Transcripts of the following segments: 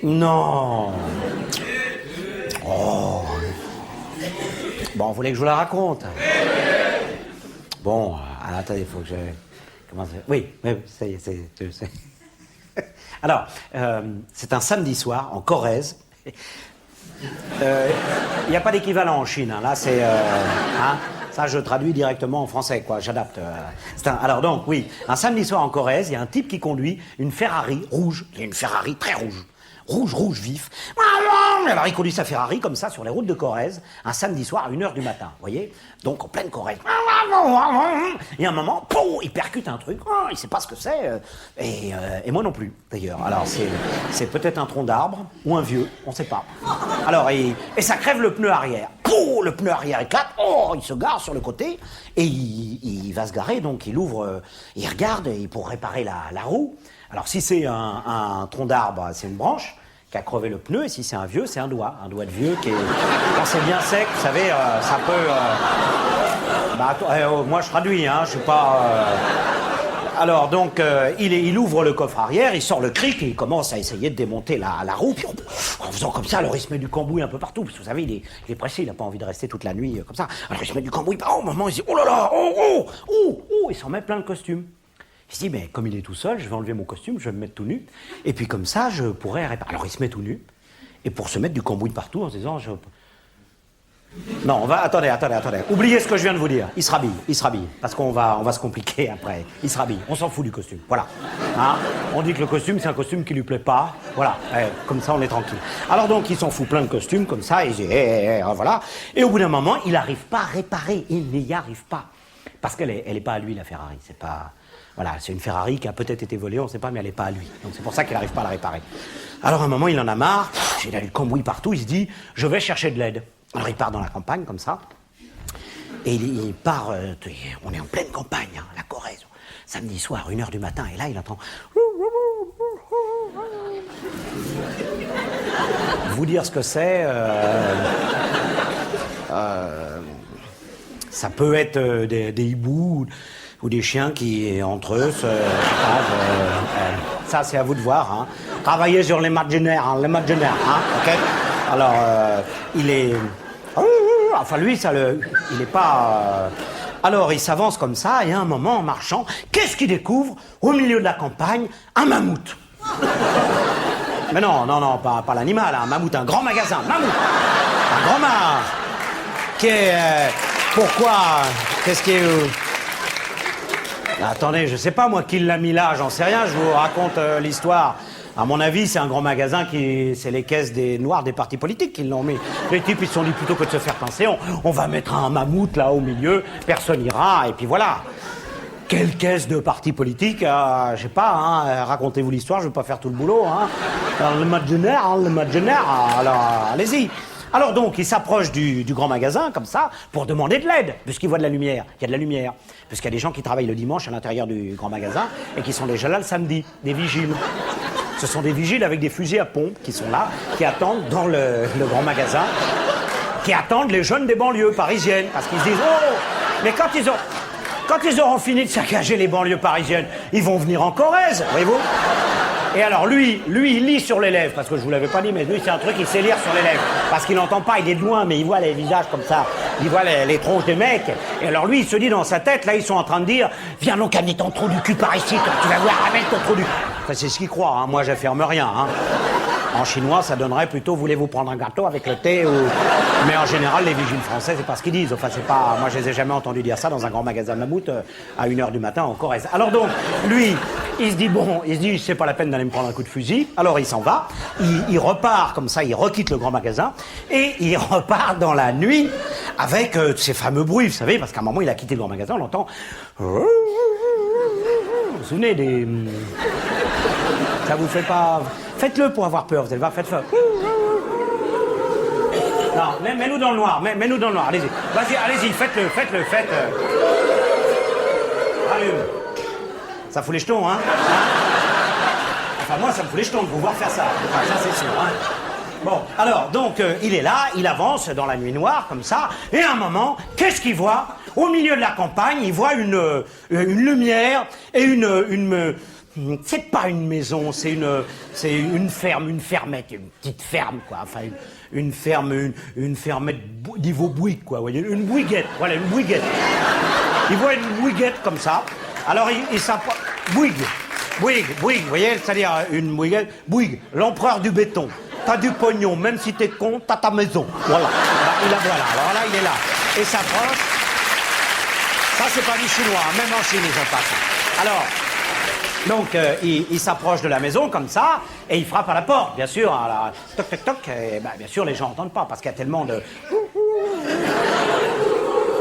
Non. Oh. Bon, vous voulez que je vous la raconte? Bon, alors, attendez, il faut que je... Comment ça... Oui, ça y est, c'est... Alors, c'est un samedi soir, en Corrèze. Il n'y a pas d'équivalent en Chine, hein. Là, c'est... ça, je traduis directement en français, quoi, j'adapte. Alors donc, oui, un samedi soir en Corrèze, il y a un type qui conduit une Ferrari rouge. Il y a une Ferrari très rouge. Rouge vif. Alors il conduit sa Ferrari comme ça sur les routes de Corrèze, un samedi soir à 1h du matin, vous voyez? Donc en pleine Corrèze. Et à un moment, pouf, il percute un truc, il sait pas ce que c'est, et moi non plus, d'ailleurs. Alors c'est peut-être un tronc d'arbre, ou un vieux, on sait pas. Alors, et ça crève le pneu arrière. Pouf, le pneu arrière éclate, il se gare sur le côté, et il va se garer, donc il ouvre, il regarde pour réparer la roue. Alors si c'est un tronc d'arbre, c'est une branche qui a crevé le pneu, et si c'est un vieux, c'est un doigt de vieux qui est... Quand c'est bien sec, vous savez, ça peut... moi je traduis, hein, je suis pas... Alors donc, il ouvre le coffre arrière, il sort le cric, et il commence à essayer de démonter la roue, puis en faisant comme ça, alors il se met du cambouis un peu partout, parce que vous savez, il est pressé, il n'a pas envie de rester toute la nuit comme ça. Alors il se met du cambouis, au moment il se dit, oh là là, il s'en met plein le costume. Il se dit, mais comme il est tout seul, je vais enlever mon costume, je vais me mettre tout nu, et puis comme ça, je pourrais réparer. Alors il se met tout nu, et pour se mettre du cambouis partout, en se disant, non, attendez, oubliez ce que je viens de vous dire, il se rhabille, parce qu'on va se compliquer après, il se rhabille, on s'en fout du costume, voilà. Hein, on dit que le costume, c'est un costume qui lui plaît pas, voilà, comme ça on est tranquille. Alors donc, il s'en fout plein de costumes, comme ça, et il dit, voilà, et au bout d'un moment, il n'arrive pas à réparer, il n'y arrive pas, parce qu'elle est pas à lui, la Ferrari, c'est pas... Voilà, c'est une Ferrari qui a peut-être été volée, on ne sait pas, mais elle n'est pas à lui. Donc c'est pour ça qu'il n'arrive pas à la réparer. Alors à un moment, il en a marre, il a du cambouis partout, il se dit, je vais chercher de l'aide. Alors il part dans la campagne, comme ça, et il part, on est en pleine campagne, hein, la Corrèze, samedi soir, 1h du matin, et là, il entend... Vous dire ce que c'est... ça peut être des hiboux... ou des chiens qui, entre eux, ça, c'est à vous de voir. Hein. Travaillez sur l'imaginaire, hein, ok? Alors, il est... Enfin, lui, il n'est pas... Alors, il s'avance comme ça, et à un moment, en marchant, qu'est-ce qu'il découvre? Au milieu de la campagne, un mammouth. Mais non, pas l'animal, un mammouth, un grand magasin, mammouth. Un grand qui est... pourquoi? Qu'est-ce qui est... Attendez, je sais pas moi qui l'a mis là, j'en sais rien, je vous raconte l'histoire. À mon avis, c'est un grand magasin c'est les caisses des noirs des partis politiques qui l'ont mis. Les types, ils se sont dit plutôt que de se faire pincer, on va mettre un mammouth là au milieu, personne ira, et puis voilà. Quelle caisse de partis politiques, je sais pas, hein, racontez-vous l'histoire, je vais pas faire tout le boulot, hein. Alors, l'imaginaire, alors allez-y. Alors donc, il s'approche du grand magasin, comme ça, pour demander de l'aide, puisqu'il voit de la lumière. Il y a de la lumière. Puisqu'il y a des gens qui travaillent le dimanche à l'intérieur du grand magasin et qui sont déjà là le samedi, des vigiles. Ce sont des vigiles avec des fusils à pompe qui sont là, qui attendent dans le grand magasin, qui attendent les jeunes des banlieues parisiennes. Parce qu'ils se disent, mais quand ils auront fini de saccager les banlieues parisiennes, ils vont venir en Corrèze, voyez-vous? Et alors lui, il lit sur les lèvres, parce que je vous l'avais pas dit, mais lui, c'est un truc, il sait lire sur les lèvres. Parce qu'il n'entend pas, il est de loin, mais il voit les visages comme ça. Il voit les tronches des mecs. Et alors lui, il se dit dans sa tête, là, ils sont en train de dire, viens donc amener ton trou du cul par ici, toi, tu vas voir, amène ton trou du cul. Enfin, c'est ce qu'il croit, hein. Moi, j'affirme rien, hein. En chinois, ça donnerait plutôt, voulez-vous prendre un gâteau avec le thé ou... Mais en général, les vigiles français, c'est pas ce qu'ils disent. Enfin, c'est pas... Moi, je les ai jamais entendus dire ça dans un grand magasin de mammouth à 1h du matin en Corrèze. Alors donc, lui, il se dit, c'est pas la peine d'aller me prendre un coup de fusil. Alors, il s'en va. Il repart comme ça, il requitte le grand magasin. Et il repart dans la nuit avec ces fameux bruits, vous savez, parce qu'à un moment, il a quitté le grand magasin, on l'entend... Vous vous souvenez des... Ça vous fait pas... Faites-le pour avoir peur, vous allez voir, faites-le. Non, mets-nous dans le noir, mets-nous dans le noir, allez-y. Vas-y, allez-y, faites-le. Allume. Ça fout les jetons, hein? Enfin, moi, ça me fout les jetons de vous voir faire ça. Enfin, ça, c'est sûr, hein? Bon, alors, donc, il est là, il avance dans la nuit noire, comme ça, et à un moment, qu'est-ce qu'il voit? Au milieu de la campagne, il voit une lumière et une c'est pas une maison, c'est une ferme, une fermette, une petite ferme, quoi. Enfin, une ferme, une fermette niveau Bouygues, quoi. Vous voyez, une Bouyguette, voilà, une Bouyguette. Il voit une Bouyguette comme ça. Alors, il s'approche. Bouygues, vous voyez, c'est-à-dire une Bouyguette. Bouygues, l'empereur du béton. T'as du pognon, même si t'es con, t'as ta maison. Voilà. Voilà. Alors là, il est là. Et s'approche. Ça, c'est pas du chinois. Même en Chine, ils ont pas ça. Alors. Donc, il s'approche de la maison, comme ça, et il frappe à la porte, bien sûr. Alors, toc, toc, toc, et bien sûr, les gens n'entendent pas, parce qu'il y a tellement de...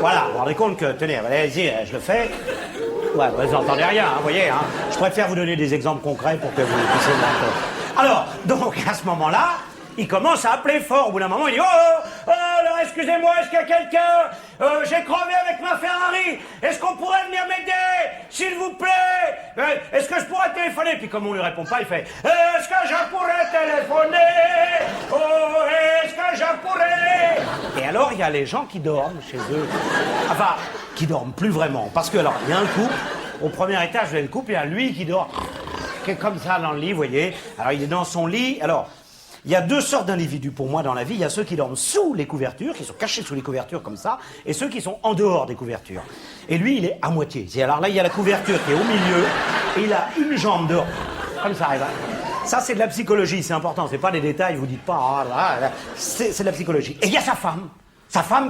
Voilà, vous vous rendez compte que, tenez, allez-y, je le fais. Ouais, vous n'entendez rien, hein, vous voyez. Hein. Je préfère vous donner des exemples concrets pour que vous puissiez l'entendre. Alors, donc, à ce moment-là, il commence à appeler fort. Au bout d'un moment, il dit « Oh, alors, excusez-moi, est-ce qu'il y a quelqu'un j'ai crevé avec ma Ferrari. Est-ce qu'on pourrait venir m'aider, s'il vous plaît? Est-ce que je pourrais téléphoner ?» Puis comme on lui répond pas, il fait « Est-ce que je pourrais téléphoner? Oh, est-ce que je pourrais ?» Et alors, il y a les gens qui dorment chez eux. Enfin, qui dorment plus vraiment. Parce que, alors, il y a un couple. Au premier étage, il y a le couple, il y a lui qui dort qui est comme ça dans le lit, vous voyez. Alors, il est dans son lit. Alors... Il y a deux sortes d'individus pour moi dans la vie. Il y a ceux qui dorment sous les couvertures, qui sont cachés sous les couvertures comme ça, et ceux qui sont en dehors des couvertures. Et lui, il est à moitié. Alors là, il y a la couverture qui est au milieu, et il a une jambe dehors. Comme ça, et ben. Ça, c'est de la psychologie, c'est important. C'est pas des détails, vous dites pas, ah, là. C'est de la psychologie. Et il y a sa femme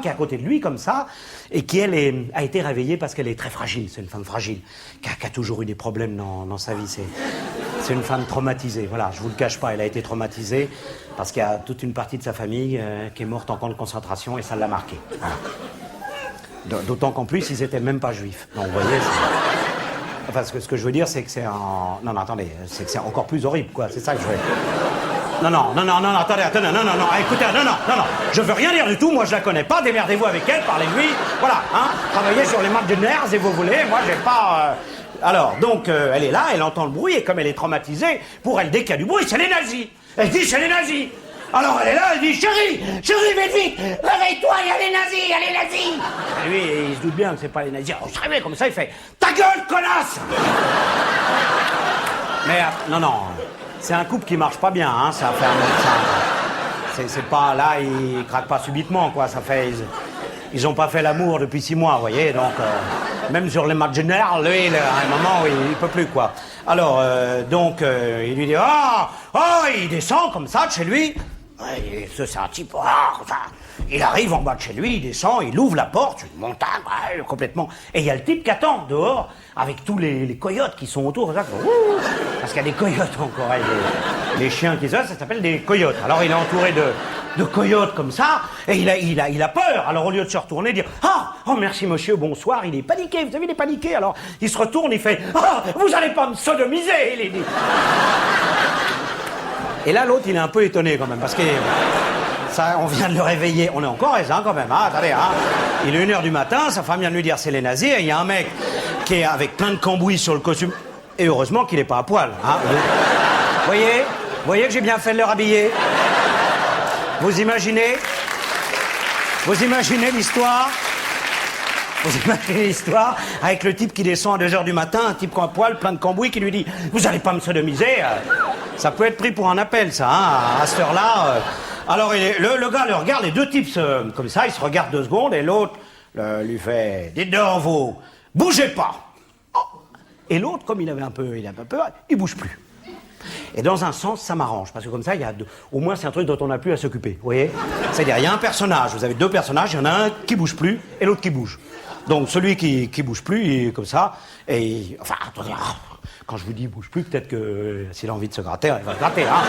qui est à côté de lui, comme ça, et qui, elle, a été réveillée parce qu'elle est très fragile. C'est une femme fragile, qui a toujours eu des problèmes dans sa vie. C'est une femme traumatisée, voilà, je vous le cache pas, elle a été traumatisée parce qu'il y a toute une partie de sa famille qui est morte en camp de concentration et ça l'a marquée. Voilà. D'autant qu'en plus, ils étaient même pas juifs. Donc, vous voyez, enfin, ce que je veux dire, c'est que c'est en... Non, attendez, c'est que c'est encore plus horrible, quoi, c'est ça que je veux... Non, attendez, écoutez, non, je veux rien dire du tout, moi je la connais pas, démerdez-vous avec elle, parlez-lui, voilà, hein, travaillez sur les marques de nerfs et vous voulez, moi j'ai pas... Alors, donc, elle est là, elle entend le bruit, et comme elle est traumatisée, pour elle, dès qu'il y a du bruit, c'est les nazis. Elle dit, c'est les nazis. Alors, elle est là, elle dit, chérie, vite, réveille-toi, il y a les nazis. Et lui, il se doute bien que c'est pas les nazis. Alors, il se réveille comme ça, il fait, ta gueule, connasse. Mais, non, c'est un couple qui marche pas bien, hein, ça fait un moment. C'est pas, là, ils craquent pas subitement, quoi, ça fait... Ils ont pas fait l'amour depuis 6 mois, vous voyez, donc... Même sur les matchs généraux, lui, à un moment, il peut plus, quoi. Alors, il lui dit, il descend comme ça de chez lui. C'est un type, ça. Il arrive en bas de chez lui, il descend, il ouvre la porte, une montagne, complètement. Et il y a le type qui attend dehors, avec tous les coyotes qui sont autour, ça, parce qu'il y a des coyotes encore, les chiens qui ça s'appelle des coyotes. Alors il est entouré de coyotes comme ça, et il a peur. Alors au lieu de se retourner, dire oh merci monsieur, bonsoir, il est paniqué, vous savez, il est paniqué. Alors il se retourne, il fait vous allez pas me sodomiser, il est dit. Et là l'autre il est un peu étonné quand même, parce que ça, on vient de le réveiller, on est encore raisin quand même, hein, attendez, hein. Il est 1h du matin, sa femme vient de lui dire c'est les nazis, et il y a un mec qui est avec plein de cambouis sur le costume, et heureusement qu'il est pas à poil, hein. Vous voyez que j'ai bien fait de le rhabiller. Vous imaginez l'histoire? Vous imaginez l'histoire avec le type qui descend à 2h du matin, un type à poil, plein de cambouis, qui lui dit « Vous allez pas me sodomiser ?» Ça peut être pris pour un appel, ça, hein, à cette heure-là. Alors, le gars le regarde, les deux types, comme ça, ils se regardent 2 secondes, et l'autre lui fait « Dites donc, vous, bougez pas !» Et l'autre, comme il avait un peu peur, il bouge plus. Et dans un sens, ça m'arrange, parce que comme ça, au moins, c'est un truc dont on n'a plus à s'occuper, vous voyez? C'est-à-dire, il y a un personnage, vous avez 2 personnages, il y en a un qui bouge plus, et l'autre qui bouge. Donc, celui qui bouge plus, il est comme ça, et... Enfin, attendez, quand je vous dis bouge plus, peut-être que s'il a envie de se gratter, il va se gratter, hein.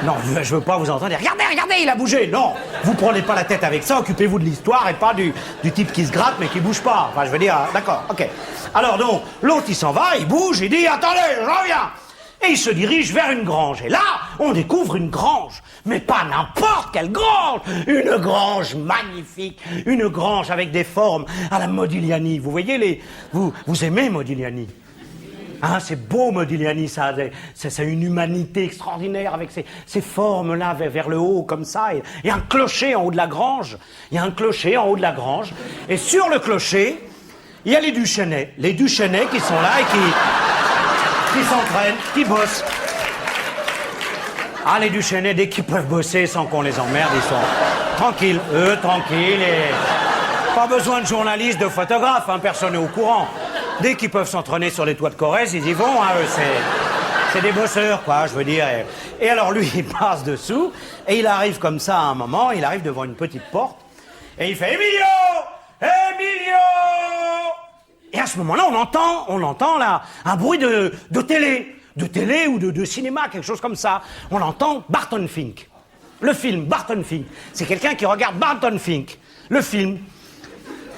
Non, je veux pas vous entendre dire, regardez, il a bougé. Non, vous prenez pas la tête avec ça, occupez-vous de l'histoire, et pas du type qui se gratte, mais qui bouge pas. Enfin, je veux dire, d'accord, ok. Alors donc, l'autre, il s'en va, il bouge, il dit, attendez, je reviens. Et il se dirige vers une grange. Et là, on découvre une grange. Mais pas n'importe quelle grange. Une grange magnifique. Une grange avec des formes à la Modigliani. Vous voyez vous aimez Modigliani? Hein, c'est beau Modigliani, ça. C'est une humanité extraordinaire avec ces formes-là vers le haut, comme ça. Il y a un clocher en haut de la grange. Et sur le clocher, il y a les Duchesnay. Les Duchesnay qui sont là et qui... qui s'entraînent, qui bossent. Ah, les Duchesnay, dès qu'ils peuvent bosser sans qu'on les emmerde, ils sont tranquilles. Eux, tranquilles et... Pas besoin de journalistes, de photographes, hein, personne n'est au courant. Dès qu'ils peuvent s'entraîner sur les toits de Corrèze, ils y vont, hein, eux, c'est des bosseurs, quoi, je veux dire. Et alors lui, il passe dessous, et il arrive comme ça à un moment, il arrive devant une petite porte, et il fait « Emilio! Emilio !» Et à ce moment-là, on entend là, un bruit de télé. De télé ou de cinéma, quelque chose comme ça. On entend Barton Fink. Le film Barton Fink. C'est quelqu'un qui regarde Barton Fink. Le film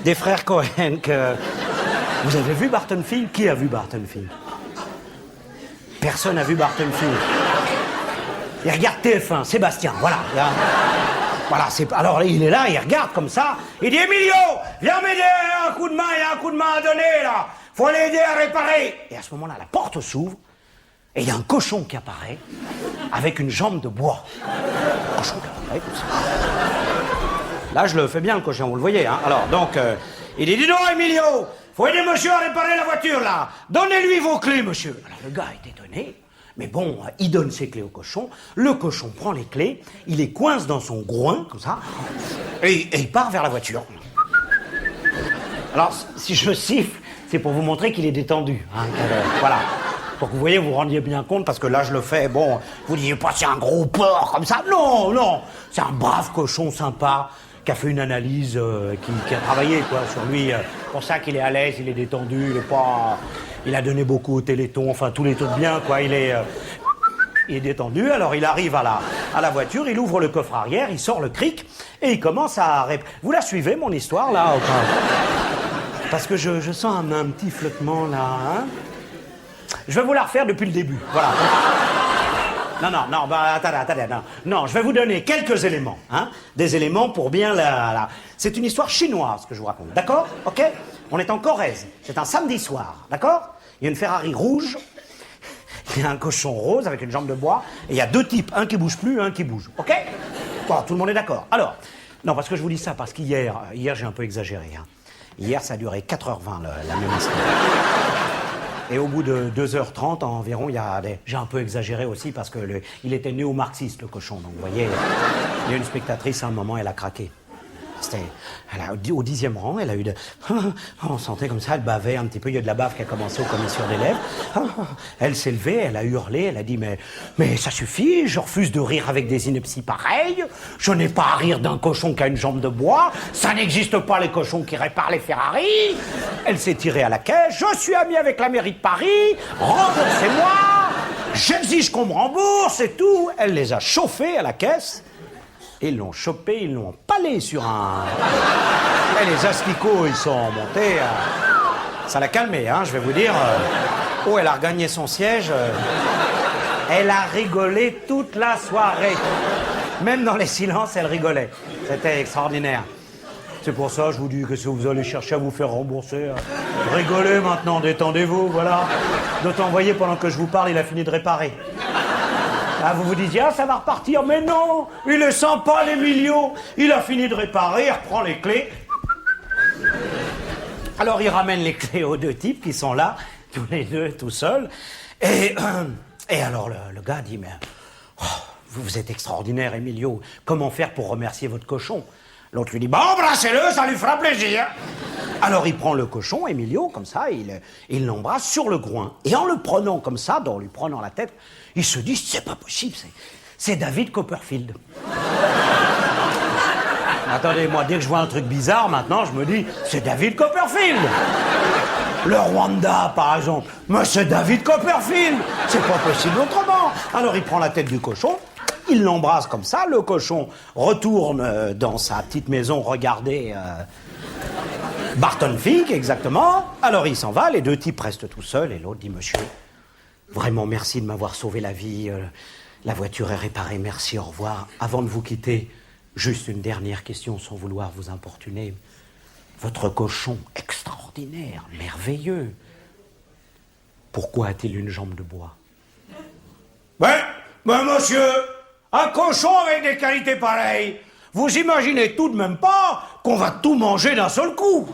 des frères Cohen que... Vous avez vu Barton Fink? Qui a vu Barton Fink? Personne n'a vu Barton Fink. Il regarde TF1, Sébastien, voilà. Voilà, alors il est là, il regarde comme ça. Il dit « Emilio, viens m'aider, un coup de main, il y a un coup de main à donner, là. Faut l'aider à réparer. » Et à ce moment-là, la porte s'ouvre. Et il y a un cochon qui apparaît avec une jambe de bois. Un cochon qui apparaît comme ça. Là, je le fais bien, le cochon, vous le voyez. Hein. Alors, donc, il dit « Dis donc, Emilio, faut aider monsieur à réparer la voiture, là. Donnez-lui vos clés, monsieur. » Alors, le gars est étonné. Mais bon, il donne ses clés au cochon. Le cochon prend les clés, il les coince dans son groin, comme ça, et il part vers la voiture. Alors, si je siffle, c'est pour vous montrer qu'il est détendu. Hein, voilà. Pour que vous voyez, vous vous rendiez bien compte, parce que là, je le fais, bon, vous disiez pas, c'est un gros porc comme ça. Non, non, c'est un brave cochon sympa, qui a fait une analyse, qui a travaillé, quoi, sur lui. Pour ça qu'il est à l'aise, il est détendu, il est pas... Il a donné beaucoup au Téléthon, enfin, tous les trucs bien, quoi, il est détendu. Alors, il arrive à la voiture, il ouvre le coffre arrière, il sort le cric, et il commence à... Vous la suivez, mon histoire, là, ou pas? Parce que je sens un petit flottement, là, hein. Je vais vous la refaire depuis le début, voilà. Non, bah, attendez, non, je vais vous donner quelques éléments, hein, des éléments pour bien la... C'est une histoire chinoise que je vous raconte, d'accord? Ok? On est en Corrèze, c'est un samedi soir, d'accord? Il y a une Ferrari rouge, il y a un cochon rose avec une jambe de bois, et il y a deux types, un qui bouge plus, un qui bouge, ok? Bon, tout le monde est d'accord. Alors, non, parce que je vous dis ça, parce qu'hier j'ai un peu exagéré, hein. Hier, ça a duré 4h20, la même histoire. Et au bout de 2h30 environ, j'ai un peu exagéré aussi parce que il était néo-marxiste, le cochon. Donc vous voyez, il y a une spectatrice à un moment, elle a craqué. Au 10e rang, elle a eu de... On sentait comme ça, elle bavait un petit peu. Il y a de la bave qui a commencé aux commissures des lèvres. Elle s'est levée, elle a hurlé, elle a dit mais ça suffit, je refuse de rire avec des inepties pareilles. Je n'ai pas à rire d'un cochon qui a une jambe de bois. Ça n'existe pas, les cochons qui réparent les Ferrari. Elle s'est tirée à la caisse. Je suis amie avec la mairie de Paris. Remboursez-moi. J'exige qu'on me rembourse et tout. Elle les a chauffés à la caisse. Et ils l'ont chopé, ils l'ont empalé sur un... Et les asticots, ils sont montés... Ça l'a calmé, hein, je vais vous dire. Oh, elle a regagné son siège. Elle a rigolé toute la soirée. Même dans les silences, elle rigolait. C'était extraordinaire. C'est pour ça, je vous dis que si vous allez chercher à vous faire rembourser, rigolez maintenant, détendez-vous, voilà. D'autant, voyez, pendant que je vous parle, il a fini de réparer. Ah, vous vous disiez, ça va repartir, mais non, il est sympa, l'Emilio. Il a fini de réparer, il reprend les clés. Alors, il ramène les clés aux deux types qui sont là, tous les deux, tout seuls. Et alors, le gars dit, mais vous êtes extraordinaire, Emilio. Comment faire pour remercier votre cochon? L'autre lui dit, embrassez-le, ça lui fera plaisir. Alors il prend le cochon, Emilio, comme ça, il l'embrasse sur le groin. Et en le prenant comme ça, en lui prenant la tête, il se dit, c'est pas possible, c'est David Copperfield. Attendez, moi, dès que je vois un truc bizarre, maintenant, je me dis, c'est David Copperfield. Le Rwanda, par exemple, mais c'est David Copperfield. C'est pas possible autrement. Alors il prend la tête du cochon, il l'embrasse comme ça, le cochon retourne dans sa petite maison regarder Barton Fink, exactement. Alors il s'en va, les deux types restent tout seuls, et l'autre dit, monsieur, vraiment merci de m'avoir sauvé la vie, la voiture est réparée, merci, au revoir. Avant de vous quitter, juste une dernière question sans vouloir vous importuner. Votre cochon, extraordinaire, merveilleux, pourquoi a-t-il une jambe de bois? Ben, monsieur, un cochon avec des qualités pareilles, vous imaginez tout de même pas qu'on va tout manger d'un seul coup.